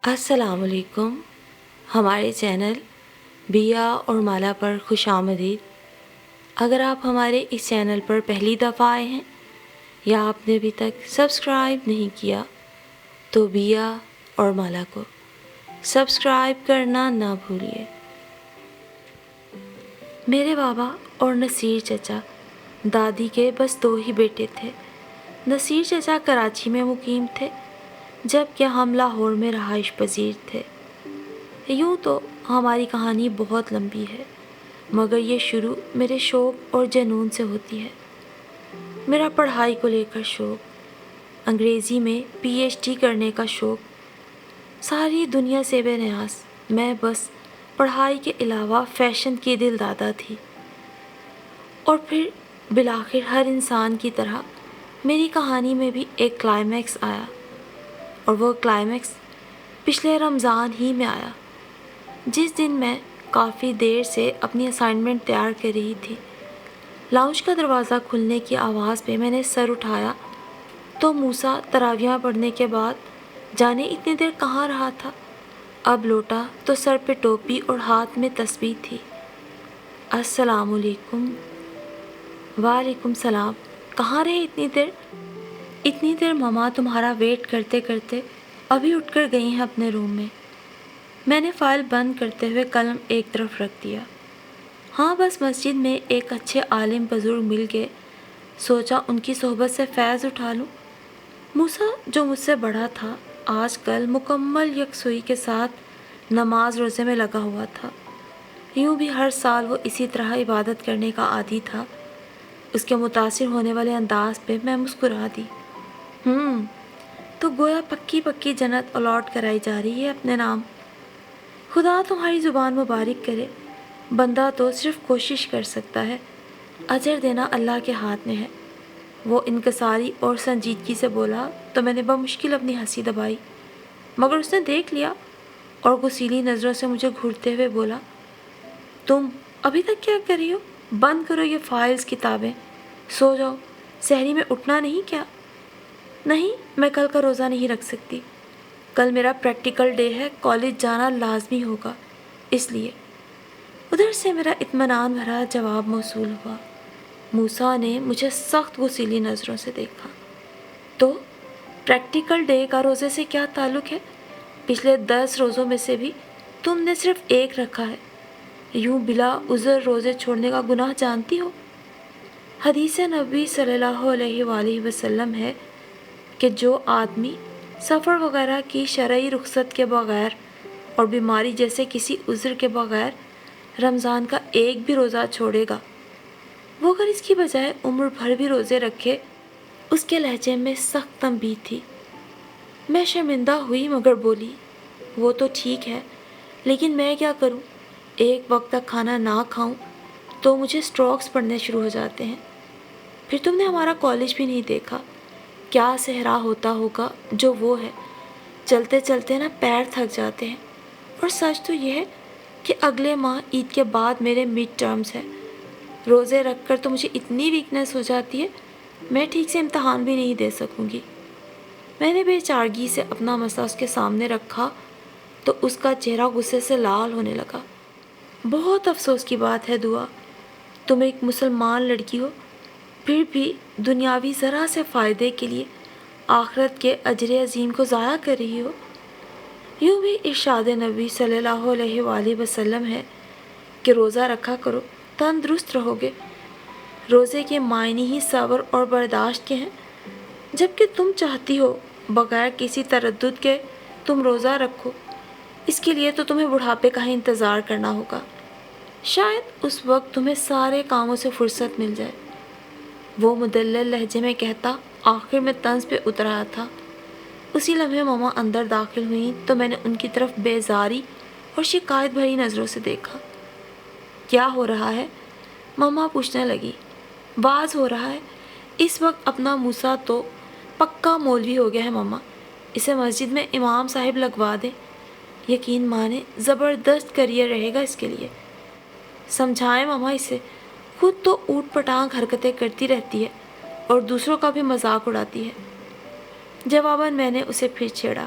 السلام علیکم. ہمارے چینل بیا اور مالا پر خوش آمدید. اگر آپ ہمارے اس چینل پر پہلی دفعہ آئے ہیں یا آپ نے ابھی تک سبسکرائب نہیں کیا تو بیا اور مالا کو سبسکرائب کرنا نہ بھولیے. میرے بابا اور نصیر چچا دادی کے بس 2 ہی بیٹے تھے. نصیر چچا کراچی میں مقیم تھے جبکہ ہم لاہور میں رہائش پذیر تھے. یوں تو ہماری کہانی بہت لمبی ہے مگر یہ شروع میرے شوق اور جنون سے ہوتی ہے. میرا پڑھائی کو لے کر شوق, انگریزی میں PhD کرنے کا شوق, ساری دنیا سے بے نیاز. میں بس پڑھائی کے علاوہ فیشن کی دل دادا تھی. اور پھر بالآخر ہر انسان کی طرح میری کہانی میں بھی ایک کلائمیکس آیا, اور وہ کلائمیکس پچھلے رمضان ہی میں آیا جس دن میں کافی دیر سے اپنی اسائنمنٹ تیار کر رہی تھی. لاؤنج کا دروازہ کھلنے کی آواز پہ میں نے سر اٹھایا تو موسیٰ تراویح پڑھنے کے بعد جانے اتنی دیر کہاں رہا تھا. اب لوٹا تو سر پہ ٹوپی اور ہاتھ میں تسبیح تھی. السلام علیکم. وعلیکم السلام. کہاں رہے اتنی دیر؟ اتنی دیر ماما تمہارا ویٹ کرتے کرتے ابھی اٹھ کر گئی ہیں اپنے روم میں. میں نے فائل بند کرتے ہوئے قلم ایک طرف رکھ دیا. ہاں بس مسجد میں ایک اچھے عالم بزرگ مل گئے, سوچا ان کی صحبت سے فیض اٹھا لوں. موسیٰ جو مجھ سے بڑا تھا آج کل مکمل یکسوئی کے ساتھ نماز روزے میں لگا ہوا تھا. یوں بھی ہر سال وہ اسی طرح عبادت کرنے کا عادی تھا. اس کے متاثر ہونے والے انداز پہ میں مسکرا دی. تو گویا پکی پکی جنت الاٹ کرائی جا رہی ہے اپنے نام. خدا تمہاری زبان مبارک کرے. بندہ تو صرف کوشش کر سکتا ہے, اجر دینا اللہ کے ہاتھ میں ہے. وہ انکساری اور سنجیدگی سے بولا تو میں نے بمشکل اپنی ہنسی دبائی, مگر اس نے دیکھ لیا اور غصیلی نظروں سے مجھے گھورتے ہوئے بولا, تم ابھی تک کیا کر رہی ہو؟ بند کرو یہ فائلز کتابیں, سو جاؤ. سحری میں اٹھنا نہیں کیا؟ نہیں, میں کل کا روزہ نہیں رکھ سکتی. کل میرا پریکٹیکل ڈے ہے, کالج جانا لازمی ہوگا, اس لیے. ادھر سے میرا اطمینان بھرا جواب موصول ہوا. موسیٰ نے مجھے سخت غصیلی نظروں سے دیکھا. تو پریکٹیکل ڈے کا روزے سے کیا تعلق ہے؟ پچھلے 10 روزوں میں سے بھی تم نے صرف 1 رکھا ہے. یوں بلا عذر روزے چھوڑنے کا گناہ جانتی ہو؟ حدیث نبی صلی اللہ علیہ وآلہ وسلم ہے کہ جو آدمی سفر وغیرہ کی شرعی رخصت کے بغیر اور بیماری جیسے کسی عذر کے بغیر رمضان کا 1 بھی روزہ چھوڑے گا, وہ اگر اس کی بجائے عمر بھر بھی روزے رکھے. اس کے لہجے میں سخت تنبیہ تھی. میں شرمندہ ہوئی مگر بولی, وہ تو ٹھیک ہے لیکن میں کیا کروں؟ 1 وقت تک کھانا نہ کھاؤں تو مجھے سٹروکس پڑنے شروع ہو جاتے ہیں. پھر تم نے ہمارا کالج بھی نہیں دیکھا, کیا صحرا ہوتا ہوگا جو وہ ہے. چلتے چلتے نا پیر تھک جاتے ہیں. اور سچ تو یہ ہے کہ اگلے ماہ عید کے بعد میرے مڈ ٹرمز ہیں. روزے رکھ کر تو مجھے اتنی ویکنس ہو جاتی ہے میں ٹھیک سے امتحان بھی نہیں دے سکوں گی. میں نے بے چارگی سے اپنا مسئلہ اس کے سامنے رکھا تو اس کا چہرہ غصے سے لال ہونے لگا. بہت افسوس کی بات ہے دعا, تم ایک مسلمان لڑکی ہو پھر بھی دنیاوی ذرا سے فائدے کے لیے آخرت کے اجر عظیم کو ضائع کر رہی ہو. یوں بھی ارشاد نبی صلی اللہ علیہ وآلہ وسلم ہے کہ روزہ رکھا کرو, تندرست رہو گے. روزے کے معنی ہی صبر اور برداشت کے ہیں, جبکہ تم چاہتی ہو بغیر کسی تردد کے تم روزہ رکھو. اس کے لیے تو تمہیں بڑھاپے کا ہی انتظار کرنا ہوگا. شاید اس وقت تمہیں سارے کاموں سے فرصت مل جائے. وہ مدلل لہجے میں کہتا آخر میں طنز پہ اتر آیا تھا. اسی لمحے ماما اندر داخل ہوئیں تو میں نے ان کی طرف بیزاری اور شکایت بھری نظروں سے دیکھا. کیا ہو رہا ہے؟ ماما پوچھنے لگی. باز ہو رہا ہے. اس وقت اپنا موسیٰ تو پکا مولوی ہو گیا ہے ماما, اسے مسجد میں امام صاحب لگوا دیں. یقین مانے زبردست کریئر رہے گا اس کے لیے. سمجھائیں ماما اسے, خود تو اوٹ پٹانگ حرکتیں کرتی رہتی ہے اور دوسروں کا بھی مذاق اڑاتی ہے. جواباً میں نے اسے پھر چھیڑا.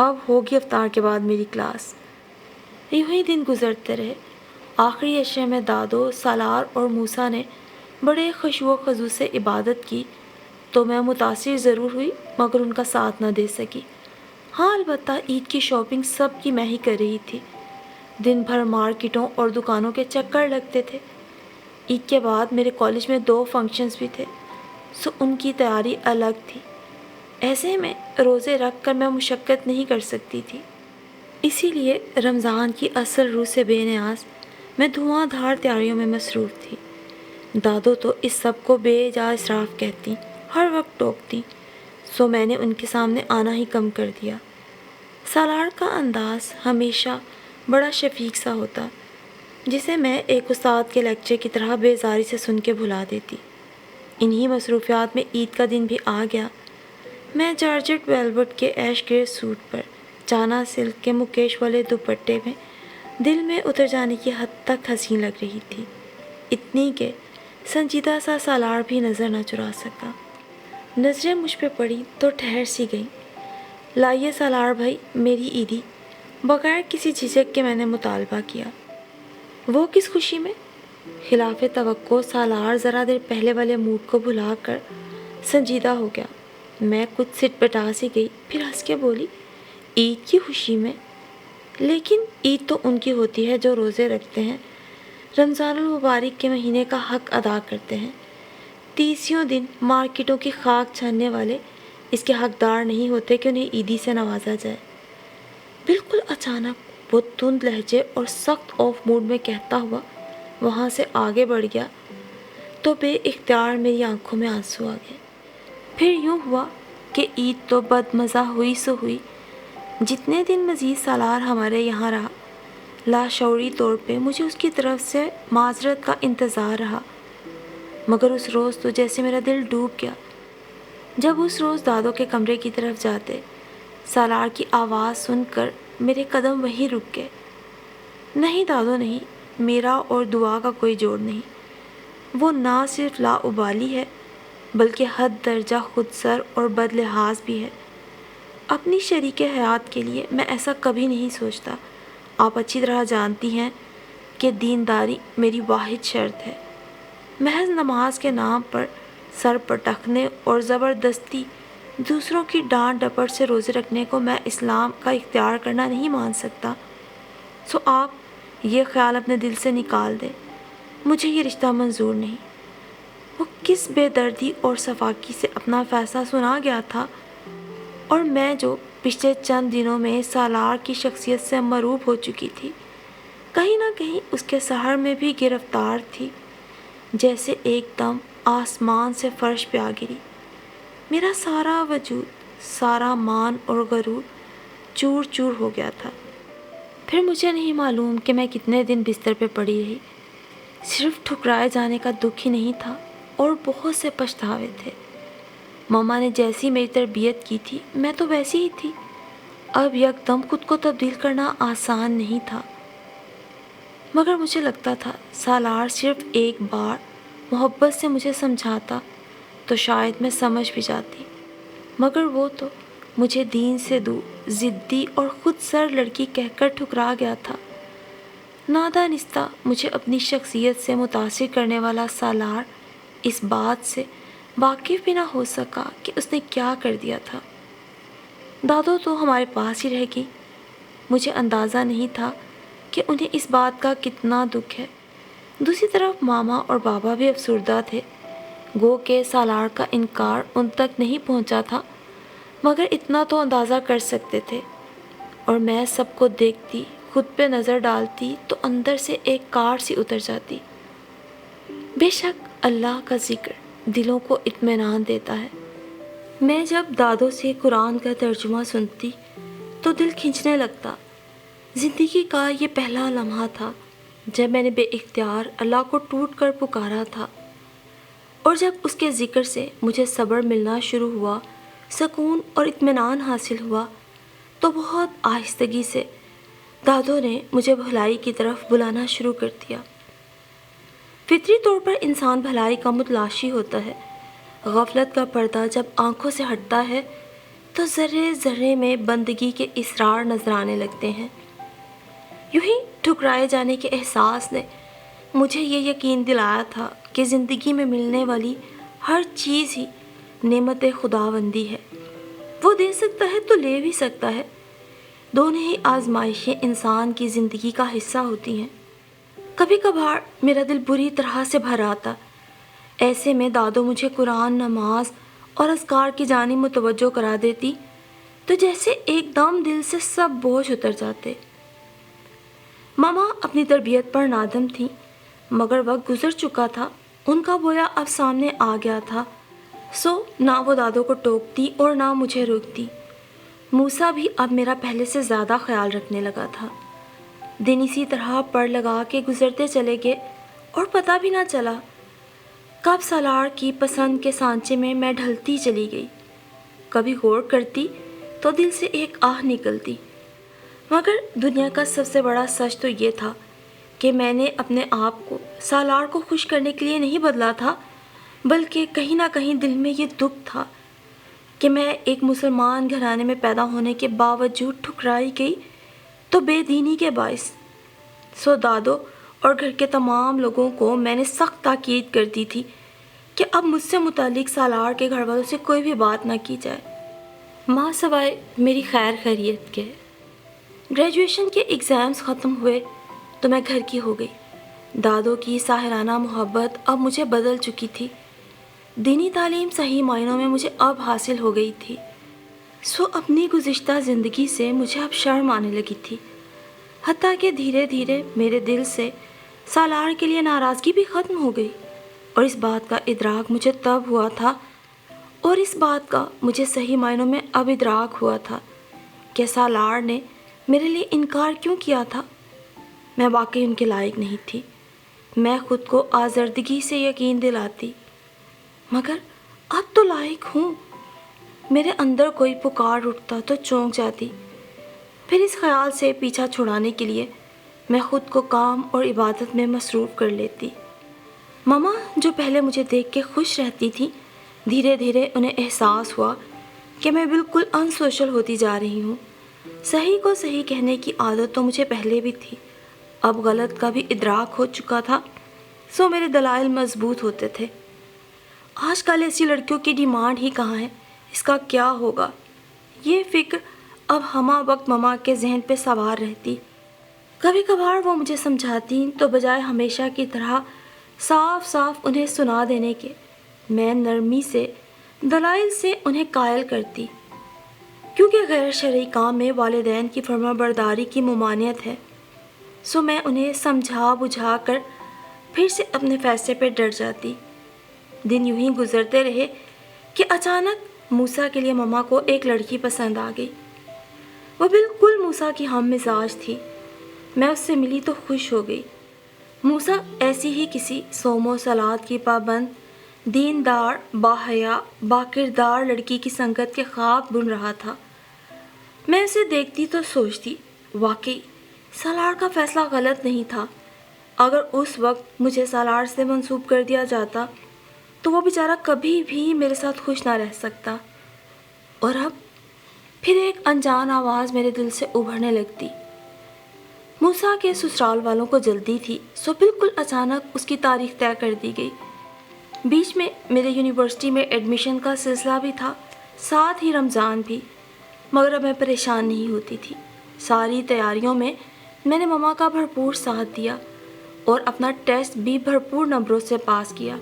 اب ہوگی افطار کے بعد میری کلاس۔ یوں ہی دن گزرتے رہے۔ آخری عشرے میں دادو، سالار اور موسیٰ نے بڑے خشوع و خضوع سے عبادت کی تو میں متاثر ضرور ہوئی مگر ان کا ساتھ نہ دے سکی۔ ہاں البتہ عید کی شاپنگ سب کی میں ہی کر رہی تھی۔ دن بھر مارکیٹوں اور دکانوں کے چکر لگتے تھے۔ عید کے بعد میرے کالج میں 2 فنکشنز بھی تھے، سو ان کی تیاری الگ تھی۔ ایسے میں روزے رکھ کر میں مشقت نہیں کر سکتی تھی، اسی لیے رمضان کی اصل روح سے بے نیاز میں دھواں دھار تیاریوں میں مصروف تھی۔ دادو تو اس سب کو بے جا اسراف کہتی، ہر وقت ٹوکتی، سو میں نے ان کے سامنے آنا ہی کم کر دیا۔ سالار کا انداز ہمیشہ بڑا شفیق سا ہوتا، جسے میں ایک استاد کے لیکچر کی طرح بیزاری سے سن کے بھلا دیتی۔ انہی مصروفیات میں عید کا دن بھی آ گیا۔ میں جارجٹ ویلوٹ کے ایش گرے سوٹ پر چانا سلک کے مکیش والے دوپٹے میں دل میں اتر جانے کی حد تک حسین لگ رہی تھی، اتنی کہ سنجیدہ سا سالار بھی نظر نہ چرا سکا۔ نظریں مجھ پہ پڑی تو ٹھہر سی گئیں۔ لائیے سالار بھائی میری عیدی، بغیر کسی جھجک کے میں نے مطالبہ کیا۔ وہ کس خوشی میں؟ خلاف توقع سالار ذرا دیر پہلے والے موڈ کو بھلا کر سنجیدہ ہو گیا۔ میں کچھ سٹ پٹا سی گئی، پھر ہنس کے بولی، عید کی خوشی میں؟ لیکن عید تو ان کی ہوتی ہے جو روزے رکھتے ہیں، رمضان المبارک کے مہینے کا حق ادا کرتے ہیں۔ 30 دن مارکیٹوں کی خاک چھاننے والے اس کے حقدار نہیں ہوتے کہ انہیں عیدی سے نوازا جائے۔ بالکل اچانک وہ تند لہجے اور سخت آف موڈ میں کہتا ہوا وہاں سے آگے بڑھ گیا تو بے اختیار میری آنکھوں میں آنسو آ گئے۔ پھر یوں ہوا کہ عید تو بد مزہ ہوئی سو ہوئی۔ جتنے دن مزید سالار ہمارے یہاں رہا، لاشعوری طور پہ مجھے اس کی طرف سے معذرت کا انتظار رہا، مگر اس روز تو جیسے میرا دل ڈوب گیا جب اس روز دادو کے کمرے کی طرف جاتے سالار کی آواز سن کر میرے قدم وہیں رک گئے۔ نہیں دادو نہیں، میرا اور دعا کا کوئی جوڑ نہیں۔ وہ نہ صرف لاابالی ہے بلکہ حد درجہ خود سر اور بد لحاظ بھی ہے۔ اپنی شریک حیات کے لیے میں ایسا کبھی نہیں سوچتا۔ آپ اچھی طرح جانتی ہیں کہ دینداری میری واحد شرط ہے۔ محض نماز کے نام پر سر پٹکنے اور زبردستی دوسروں کی ڈانٹ ڈپٹ سے روزے رکھنے کو میں اسلام کا اختیار کرنا نہیں مان سکتا۔ سو آپ یہ خیال اپنے دل سے نکال دیں، مجھے یہ رشتہ منظور نہیں۔ وہ کس بے دردی اور صفاکی سے اپنا فیصلہ سنا گیا تھا، اور میں جو پچھلے چند دنوں میں سالار کی شخصیت سے مروب ہو چکی تھی، کہیں نہ کہیں اس کے سحر میں بھی گرفتار تھی، جیسے ایک دم آسمان سے فرش پہ آ گری۔ میرا سارا وجود، سارا مان اور غرور چور چور ہو گیا تھا۔ پھر مجھے نہیں معلوم کہ میں کتنے دن بستر پہ پڑی رہی۔ صرف ٹھکرائے جانے کا دکھ ہی نہیں تھا اور بہت سے پچھتاوے تھے۔ ماما نے جیسی میری تربیت کی تھی میں تو ویسی ہی تھی۔ اب یک دم خود کو تبدیل کرنا آسان نہیں تھا، مگر مجھے لگتا تھا سالار صرف ایک بار محبت سے مجھے سمجھاتا تو شاید میں سمجھ بھی جاتی، مگر وہ تو مجھے دین سے دور ضدی اور خود سر لڑکی کہہ کر ٹھکرا گیا تھا۔ نادانستہ مجھے اپنی شخصیت سے متاثر کرنے والا سالار اس بات سے واقف بھی نہ ہو سکا کہ اس نے کیا کر دیا تھا۔ دادو تو ہمارے پاس ہی رہ گئی۔ مجھے اندازہ نہیں تھا کہ انہیں اس بات کا کتنا دکھ ہے۔ دوسری طرف ماما اور بابا بھی افسردہ تھے، گو کہ سالار کا انکار ان تک نہیں پہنچا تھا، مگر اتنا تو اندازہ کر سکتے تھے۔ اور میں سب کو دیکھتی، خود پہ نظر ڈالتی تو اندر سے ایک کار سی اتر جاتی۔ بے شک اللہ کا ذکر دلوں کو اطمینان دیتا ہے۔ میں جب دادو سے قرآن کا ترجمہ سنتی تو دل کھنچنے لگتا۔ زندگی کا یہ پہلا لمحہ تھا جب میں نے بے اختیار اللہ کو ٹوٹ کر پکارا تھا، اور جب اس کے ذکر سے مجھے صبر ملنا شروع ہوا، سکون اور اطمینان حاصل ہوا، تو بہت آہستگی سے دادو نے مجھے بھلائی کی طرف بلانا شروع کر دیا۔ فطری طور پر انسان بھلائی کا متلاشی ہوتا ہے۔ غفلت کا پردہ جب آنکھوں سے ہٹتا ہے تو ذرے ذرے میں بندگی کے اسرار نظر آنے لگتے ہیں۔ یوں ہی ٹھکرائے جانے کے احساس نے مجھے یہ یقین دلایا تھا کہ زندگی میں ملنے والی ہر چیز ہی نعمت خداوندی ہے، وہ دے سکتا ہے تو لے بھی سکتا ہے۔ دونوں ہی آزمائشیں انسان کی زندگی کا حصہ ہوتی ہیں۔ کبھی کبھار میرا دل بری طرح سے بھر آتا، ایسے میں دادو مجھے قرآن، نماز اور اذکار کی جانب متوجہ کرا دیتی تو جیسے ایک دم دل سے سب بوجھ اتر جاتے۔ ماما اپنی تربیت پر نادم تھیں، مگر وقت گزر چکا تھا، ان کا بویا اب سامنے آ گیا تھا، سو نہ وہ دادو کو ٹوکتی اور نہ مجھے روکتی۔ موسیٰ بھی اب میرا پہلے سے زیادہ خیال رکھنے لگا تھا۔ دن اسی طرح پڑ لگا کے گزرتے چلے گئے اور پتہ بھی نہ چلا کب سالار کی پسند کے سانچے میں میں ڈھلتی چلی گئی۔ کبھی غور کرتی تو دل سے ایک آہ نکلتی، مگر دنیا کا سب سے بڑا سچ تو یہ تھا کہ میں نے اپنے آپ کو سالار کو خوش کرنے کے لیے نہیں بدلا تھا، بلکہ کہیں نہ کہیں دل میں یہ دکھ تھا کہ میں ایک مسلمان گھرانے میں پیدا ہونے کے باوجود ٹھکرائی گئی تو بے دینی کے باعث۔ سو دادو اور گھر کے تمام لوگوں کو میں نے سخت تاکید کر دی تھی کہ اب مجھ سے متعلق سالار کے گھر والوں سے کوئی بھی بات نہ کی جائے، ماں سوائے میری خیر خیریت کے۔ گریجویشن کے ایگزامز ختم ہوئے تو میں گھر کی ہو گئی۔ دادو کی ساحرانہ محبت اب مجھے بدل چکی تھی، دینی تعلیم صحیح معنوں میں مجھے اب حاصل ہو گئی تھی، سو اپنی گزشتہ زندگی سے مجھے اب شرم آنے لگی تھی، حتیٰ کہ دھیرے دھیرے میرے دل سے سالار کے لیے ناراضگی بھی ختم ہو گئی۔ اور اس بات کا ادراک مجھے تب ہوا تھا، اور اس بات کا مجھے صحیح معنوں میں اب ادراک ہوا تھا کہ سالار نے میرے لیے انکار کیوں کیا تھا۔ میں واقعی ان کے لائق نہیں تھی، میں خود کو آزردگی سے یقین دلاتی، مگر اب تو لائق ہوں۔ میرے اندر کوئی پکار اٹھتا تو چونک جاتی، پھر اس خیال سے پیچھا چھڑانے کے لیے میں خود کو کام اور عبادت میں مصروف کر لیتی۔ ماما جو پہلے مجھے دیکھ کے خوش رہتی تھیں، دھیرے دھیرے انہیں احساس ہوا کہ میں بالکل ان سوشل ہوتی جا رہی ہوں۔ صحیح کو صحیح کہنے کی عادت تو مجھے پہلے بھی تھی، اب غلط کا بھی ادراک ہو چکا تھا، سو میرے دلائل مضبوط ہوتے تھے۔ آج کل ایسی لڑکیوں کی ڈیمانڈ ہی کہاں ہے، اس کا کیا ہوگا، یہ فکر اب ہمہ وقت ماما کے ذہن پہ سوار رہتی۔ کبھی کبھار وہ مجھے سمجھاتی تو بجائے ہمیشہ کی طرح صاف صاف انہیں سنا دینے کے، میں نرمی سے دلائل سے انہیں قائل کرتی، کیونکہ غیر شرعی کام میں والدین کی فرما برداری کی ممانعت ہے، سو میں انہیں سمجھا بجھا کر پھر سے اپنے فیصلے پہ ڈٹ جاتی۔ دن یوں ہی گزرتے رہے کہ اچانک موسیٰ کے لیے ماما کو ایک لڑکی پسند آ گئی۔ وہ بالکل موسیٰ کی ہم مزاج تھی، میں اس سے ملی تو خوش ہو گئی۔ موسیٰ ایسی ہی کسی صوم و صلات کی پابند، دیندار، باحیا، باکردار لڑکی کی سنگت کے خواب بن رہا تھا۔ میں اسے دیکھتی تو سوچتی، واقعی سالار کا فیصلہ غلط نہیں تھا۔ اگر اس وقت مجھے سالار سے منسوب کر دیا جاتا تو وہ بیچارہ کبھی بھی میرے ساتھ خوش نہ رہ سکتا۔ اور اب پھر ایک انجان آواز میرے دل سے ابھرنے لگتی۔ موسیٰ کے سسرال والوں کو جلدی تھی، سو بالکل اچانک اس کی تاریخ طے کر دی گئی۔ بیچ میں میرے یونیورسٹی میں ایڈمیشن کا سلسلہ بھی تھا، ساتھ ہی رمضان بھی، مگر اب میں پریشان نہیں ہوتی تھی۔ ساری تیاریوں میں نے ماما کا بھرپور ساتھ دیا اور اپنا ٹیسٹ بھی بھرپور نمبروں سے پاس کیا۔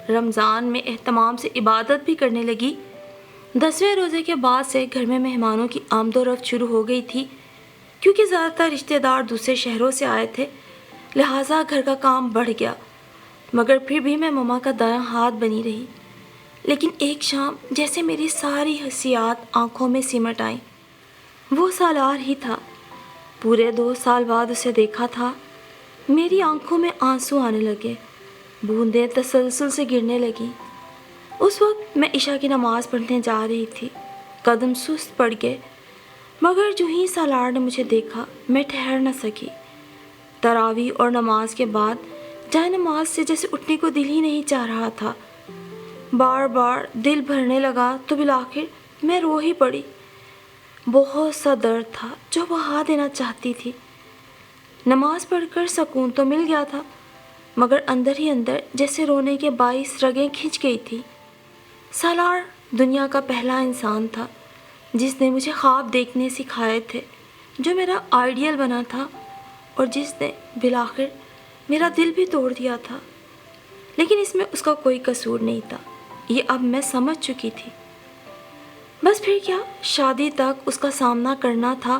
رمضان میں اہتمام سے عبادت بھی کرنے لگی۔ 10ویں روزے کے بعد سے گھر میں مہمانوں کی آمد و رفت شروع ہو گئی تھی، کیونکہ زیادہ تر رشتہ دار دوسرے شہروں سے آئے تھے، لہٰذا گھر کا کام بڑھ گیا، مگر پھر بھی میں ماما کا دایاں ہاتھ بنی رہی۔ لیکن ایک شام جیسے میری ساری حسیات آنکھوں میں سمٹ آئیں، وہ سالار ہی تھا۔ پورے 2 سال بعد اسے دیکھا تھا، میری آنکھوں میں آنسو آنے لگے، بوندیں تسلسل سے گرنے لگیں۔ اس وقت میں عشاء کی نماز پڑھنے جا رہی تھی، قدم سست پڑ گئے، مگر جو ہی سالار نے مجھے دیکھا میں ٹھہر نہ سکی۔ تراویح اور نماز کے بعد جائے نماز سے جیسے اٹھنے کو دل ہی نہیں چاہ رہا تھا، بار بار دل بھرنے لگا تو بالآخر میں رو ہی پڑی۔ بہت سا درد تھا جو بہا دینا چاہتی تھی۔ نماز پڑھ کر سکون تو مل گیا تھا، مگر اندر ہی اندر جیسے رونے کے باعث رگیں کھنچ گئی تھی۔ سالار دنیا کا پہلا انسان تھا جس نے مجھے خواب دیکھنے سکھائے تھے، جو میرا آئیڈیل بنا تھا اور جس نے بالآخر میرا دل بھی توڑ دیا تھا۔ لیکن اس میں اس کا کوئی قصور نہیں تھا، یہ اب میں سمجھ چکی تھی۔ بس پھر کیا، شادی تک اس کا سامنا کرنا تھا،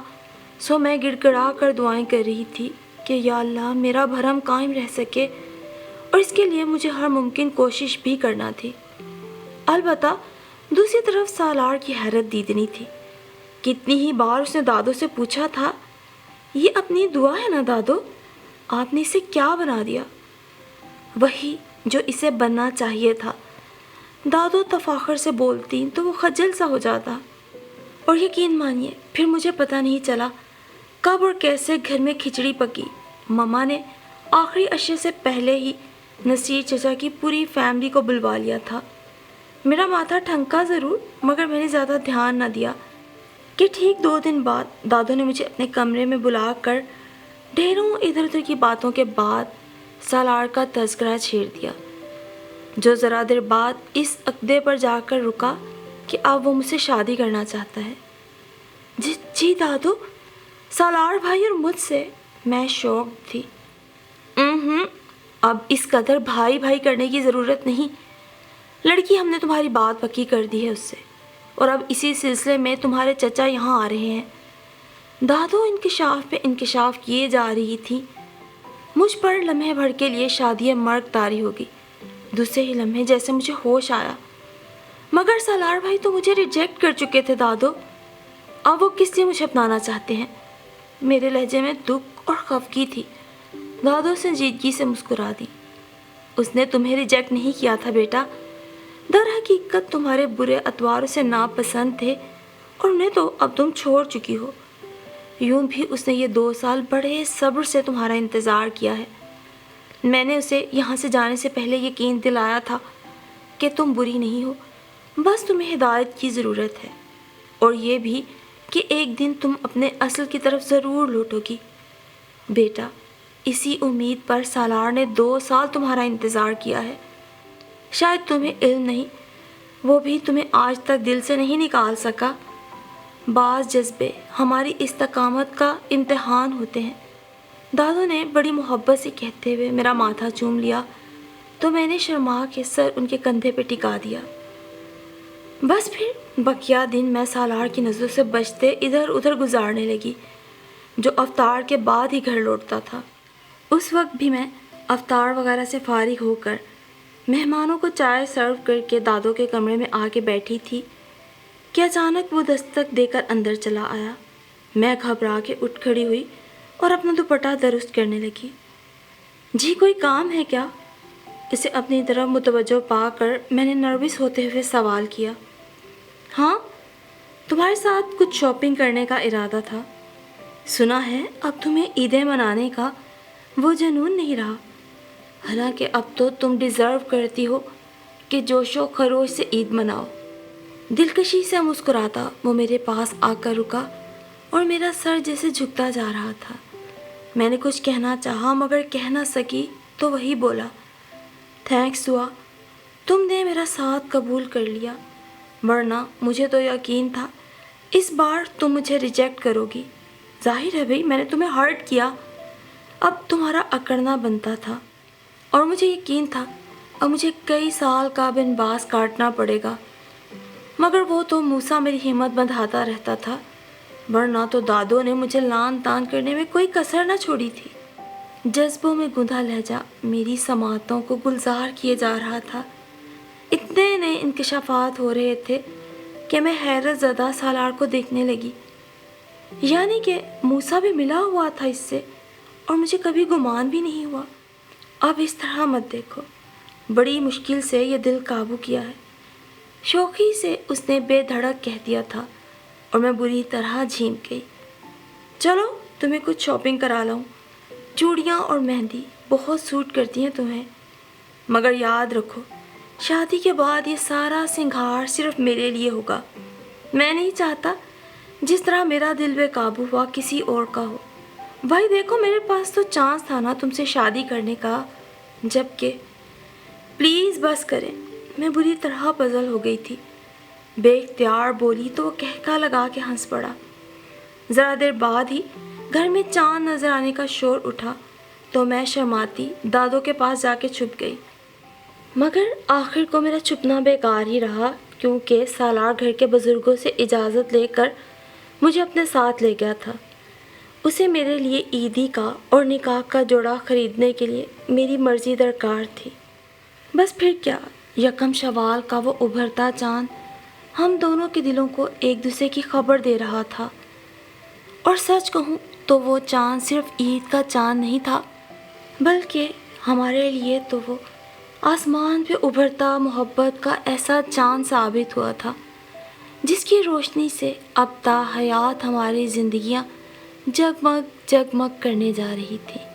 سو میں گڑ گڑا کر دعائیں کر رہی تھی کہ یا اللہ میرا بھرم قائم رہ سکے، اور اس کے لیے مجھے ہر ممکن کوشش بھی کرنا تھی۔ البتہ دوسری طرف سالار کی حیرت دیدنی تھی۔ کتنی ہی بار اس نے دادو سے پوچھا تھا، یہ اپنی دعا ہے نا دادو، آپ نے اسے کیا بنا دیا؟ وہی جو اسے بننا چاہیے تھا۔ دادو تفاخر سے بولتی تو وہ خجل سا ہو جاتا، اور یقین مانیے پھر مجھے پتہ نہیں چلا کب اور کیسے گھر میں کھچڑی پکی۔ مما نے آخری عشاء سے پہلے ہی نصیر چچا کی پوری فیملی کو بلوا لیا تھا۔ میرا ماتھا ٹھنکا ضرور، مگر میں نے زیادہ دھیان نہ دیا کہ ٹھیک 2 دن بعد دادو نے مجھے اپنے کمرے میں بلا کر ڈھیروں ادھر ادھر کی باتوں کے بعد سالار کا تذکرہ چھیڑ دیا، جو ذرا دیر بعد اس عقدے پر جا کر رکا کہ اب وہ مجھ سے شادی کرنا چاہتا ہے۔ جی دادو، سالار بھائی اور مجھ سے؟ میں شوق تھی۔ اب اس قدر بھائی بھائی کرنے کی ضرورت نہیں، لڑکی ہم نے تمہاری بات پکی کر دی ہے اس سے، اور اب اسی سلسلے میں تمہارے چچا یہاں آ رہے ہیں۔ دادو انکشاف پہ انکشاف کیے جا رہی تھی۔ مجھ پر لمحے بھر کے لیے شادی مرگ طاری ہوگی، دوسرے ہی لمحے جیسے مجھے ہوش آیا، مگر سالار بھائی تو مجھے ریجیکٹ کر چکے تھے دادو، اب وہ کس لیے مجھے اپنانا چاہتے ہیں؟ میرے لہجے میں دکھ اور خفگی تھی۔ دادو سنجیدگی سے مسکرا دی۔ اس نے تمہیں ریجیکٹ نہیں کیا تھا بیٹا، در حقیقت تمہارے برے اطوار اسے ناپسند تھے، اور انہیں تو اب تم چھوڑ چکی ہو۔ یوں بھی اس نے یہ 2 سال بڑے صبر سے تمہارا انتظار کیا ہے۔ میں نے اسے یہاں سے جانے سے پہلے یقین دلایا تھا کہ تم بری نہیں ہو، بس تمہیں ہدایت کی ضرورت ہے، اور یہ بھی کہ ایک دن تم اپنے اصل کی طرف ضرور لوٹو گی۔ بیٹا، اسی امید پر سالار نے 2 سال تمہارا انتظار کیا ہے۔ شاید تمہیں علم نہیں، وہ بھی تمہیں آج تک دل سے نہیں نکال سکا۔ بعض جذبے ہماری استقامت کا امتحان ہوتے ہیں۔ دادو نے بڑی محبت سے کہتے ہوئے میرا ماتھا چوم لیا، تو میں نے شرما کے سر ان کے کندھے پہ ٹکا دیا۔ بس پھر بقیہ دن میں سالار کی نظروں سے بچتے ادھر ادھر گزارنے لگی، جو افطار کے بعد ہی گھر لوٹتا تھا۔ اس وقت بھی میں افطار وغیرہ سے فارغ ہو کر مہمانوں کو چائے سرو کر کے دادو کے کمرے میں آ کے بیٹھی تھی کہ اچانک وہ دستک دے کر اندر چلا آیا۔ میں گھبرا کے اٹھ کھڑی ہوئی اور اپنا دوپٹہ درست کرنے لگی۔ جی کوئی کام ہے کیا؟ اسے اپنی طرف متوجہ پا کر میں نے نروس ہوتے ہوئے سوال کیا۔ ہاں، تمہارے ساتھ کچھ شاپنگ کرنے کا ارادہ تھا۔ سنا ہے اب تمہیں عیدیں منانے کا وہ جنون نہیں رہا، حالانکہ اب تو تم ڈیزرو کرتی ہو کہ جوش و خروش سے عید مناؤ۔ دلکشی سے مسکراتا وہ میرے پاس آ کر رکا اور میرا سر جیسے جھکتا جا رہا تھا۔ میں نے کچھ کہنا چاہا مگر کہہ نہ سکی تو وہی بولا، تھینکس دعا، تم نے میرا ساتھ قبول کر لیا، ورنہ مجھے تو یقین تھا اس بار تم مجھے ریجیکٹ کرو گی۔ ظاہر ہے بھئی، میں نے تمہیں ہرٹ کیا، اب تمہارا اکڑنا بنتا تھا، اور مجھے یقین تھا اب مجھے کئی سال کا بن باز کاٹنا پڑے گا، مگر وہ تو موسیٰ میری ہمت بندھاتا رہتا تھا، ورنہ تو دادو نے مجھے لان تان کرنے میں کوئی کسر نہ چھوڑی تھی۔ جذبوں میں گندھا لہجہ میری سماعتوں کو گلزار کیے جا رہا تھا۔ اتنے نئے انکشافات ہو رہے تھے کہ میں حیرت زدہ سالار کو دیکھنے لگی، یعنی کہ موسیٰ بھی ملا ہوا تھا اس سے، اور مجھے کبھی گمان بھی نہیں ہوا۔ اب اس طرح مت دیکھو، بڑی مشکل سے یہ دل قابو کیا ہے، شوخی سے اس نے بے دھڑک کہہ دیا تھا، اور میں بری طرح جھیم گئی۔ چلو تمہیں کچھ شاپنگ کرا لاؤں، چوڑیاں اور مہندی بہت سوٹ کرتی ہیں تمہیں، مگر یاد رکھو شادی کے بعد یہ سارا سنگھار صرف میرے لیے ہوگا، میں نہیں چاہتا جس طرح میرا دل بے قابو ہوا کسی اور کا ہو۔ بھائی دیکھو، میرے پاس تو چانس تھا نا تم سے شادی کرنے کا، جبکہ پلیز بس کریں۔ میں بری طرح پزل ہو گئی تھی۔ بے اختیار بولی تو وہ کہکا لگا کے ہنس پڑا۔ ذرا دیر بعد ہی گھر میں چاند نظر آنے کا شور اٹھا تو میں شرماتی دادوں کے پاس جا کے چھپ گئی، مگر آخر کو میرا چھپنا بیکار ہی رہا، کیونکہ سالار گھر کے بزرگوں سے اجازت لے کر مجھے اپنے ساتھ لے گیا تھا۔ اسے میرے لیے عیدی کا اور نکاح کا جوڑا خریدنے کے لیے میری مرضی درکار تھی۔ بس پھر کیا، یکم شوال کا وہ ابھرتا چاند ہم دونوں کے دلوں کو ایک دوسرے کی خبر دے رہا تھا۔ اور سچ کہوں تو وہ چاند صرف عید کا چاند نہیں تھا، بلکہ ہمارے لیے تو وہ آسمان پہ ابھرتا محبت کا ایسا چاند ثابت ہوا تھا جس کی روشنی سے اب تا حیات ہماری زندگیاں جگمگ جگمگ کرنے جا رہی تھی۔